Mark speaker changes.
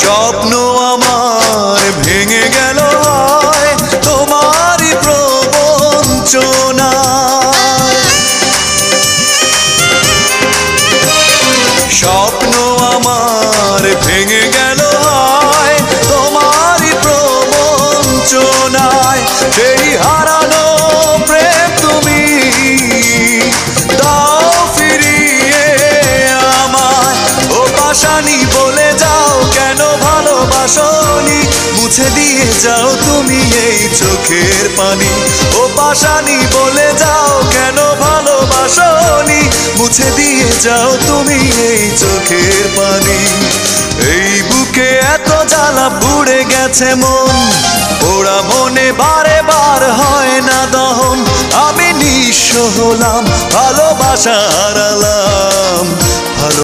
Speaker 1: স্বপ্ন আমার ভেঙে গেল হয় তোমারই প্রবঞ্চনা। স্বপ্ন আমার ভেঙে গেল হয় তোমারই প্রবঞ্চনায়। সেই হারানো প্রেম তুমি দাও ফিরিয়ে আমায়। ও পাশানি বলে যাও কেন ভালোবাসনি, মুছে দিয়ে যাও তুমি এই চোখের পানি। ও পাশানি বলে যাও কেন ভালোবাসনি, মুছে দিয়ে যাও তুমি এই চোখের পানি। এই বুকে এত জ্বালা পুড়ে গেছে মন, ওরা মনে বারে বার হয় না দহন। আমি নিঃস্ব হলাম, ভালোবাসা হারালাম।